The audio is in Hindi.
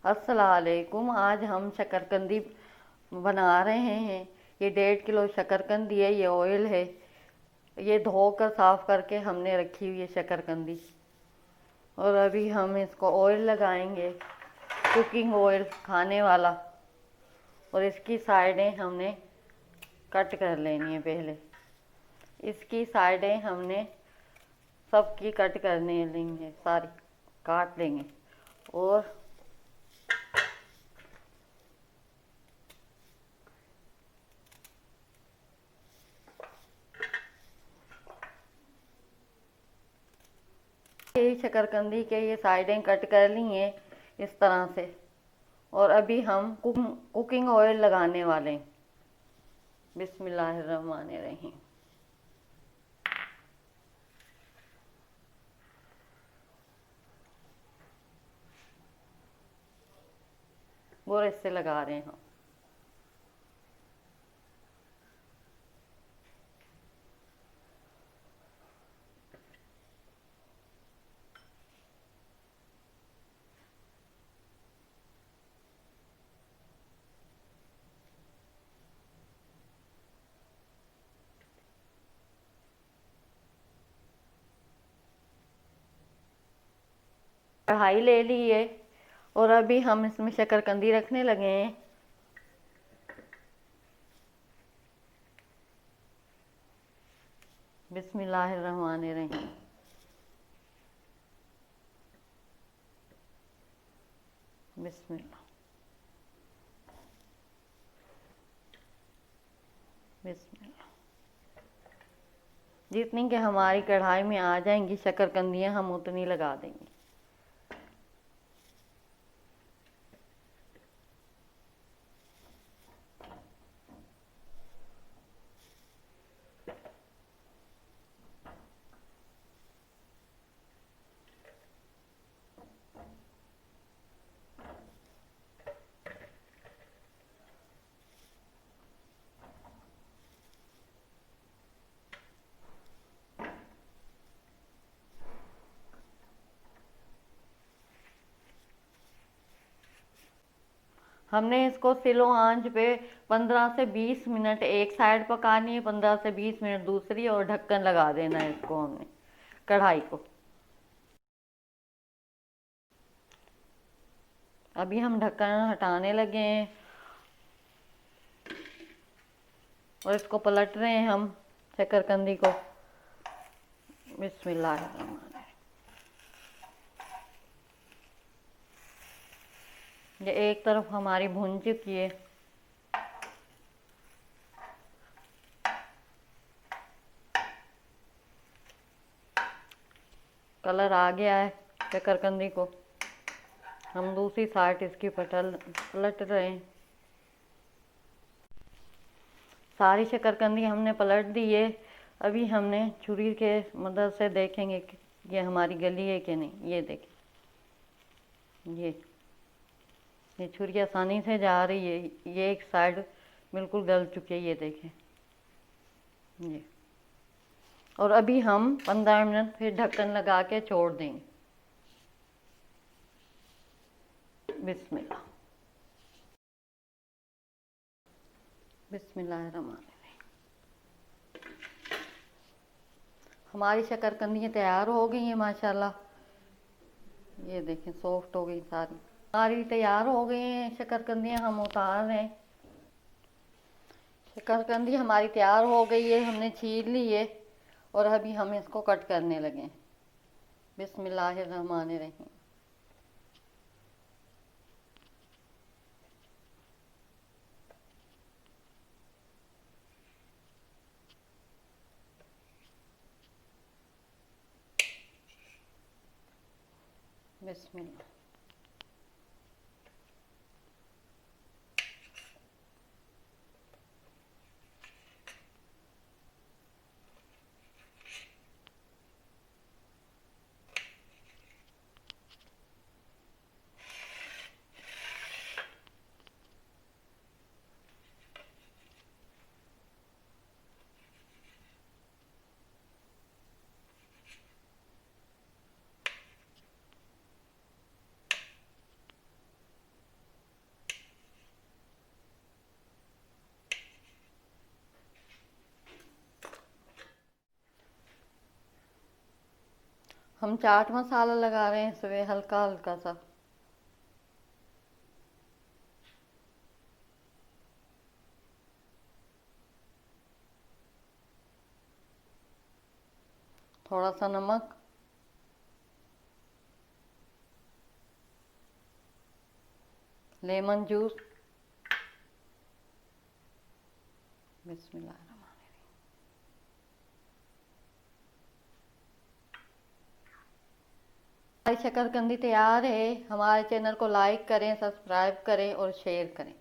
अस्सलामुअलैकुम। आज हम शकरकंदी बना रहे हैं। ये 1.5 किलो शकरकंदी है। ये ऑयल है। ये धोकर साफ़ करके हमने रखी हुई है शकरकंदी। और अभी हम इसको ऑयल लगाएंगे, कुकिंग ऑयल खाने वाला। और इसकी साइडें हमने कट कर लेनी है। पहले इसकी साइडें हमने सबकी कट करने लेंगे, सारी काट लेंगे। और ये शकरकंदी के ये साइडें कट कर ली हैं इस तरह से। और अभी हम कुकिंग ऑयल लगाने वाले हैं। बिस्मिल्लाहिर्रहमानिर्रहीम। और इससे लगा रहे हैं हम। कढ़ाई ले ली है और अभी हम इसमें शकरकंदी रखने लगे हैं। बिस्मिल्लाहिर्रहमानिर्रहीम। बिस्मिल्लाह बिस्मिल्लाह। जितनी कि हमारी कढ़ाई में आ जाएंगी शकरकंदियाँ, हम उतनी लगा देंगे। हमने इसको स्लो आंच पे 15 से 20 मिनट एक साइड पकानी है, 15 से 20 मिनट दूसरी, और ढक्कन लगा देना है इसको हमने, कढ़ाई को। अभी हम ढक्कन हटाने लगे हैं और इसको पलट रहे हैं हम शकरकंदी को। बिस्मिल्लाहिर्रहमानिर्रहीम। ये एक तरफ हमारी भुन चुकी है। कलर आ गया है शकरकंदी को। हम दूसरी साइड इसकी पलट रहे हैं। सारी शकरकंदी हमने पलट दी है। अभी हमने छुरी के मदद से देखेंगे कि ये हमारी गली है कि नहीं। ये देखें, ये छुरी आसानी से जा रही है। ये एक साइड बिल्कुल गल चुकी है, ये देखें ये। और अभी हम 15 मिनट फिर ढक्कन लगा के छोड़ देंगे। बिस्मिल्लाह बिस्मिल्लाहिर्रहमानिर्रहीम। हमारी शकरकंदियाँ तैयार हो गई हैं माशाल्लाह। ये देखें, सॉफ्ट हो गई सारी। हमारी तैयार हो गई हैं शकरकंदियाँ, हम उतार रहे हैं। शकरकंदी हमारी तैयार हो गई है, हमने छील ली है। और अभी हम इसको कट करने लगे। बिस्मिल्लाहिर्रहमानिर्रहीम। बिस्मिल्लाह। हम चाट मसाला लगा रहे हैं इसमें हल्का हल्का सा। थोड़ा सा नमक, लेमन जूस। बिस्मिल्लाह। हमारी शकरकंदी तैयार है। हमारे चैनल को लाइक करें, सब्सक्राइब करें और शेयर करें।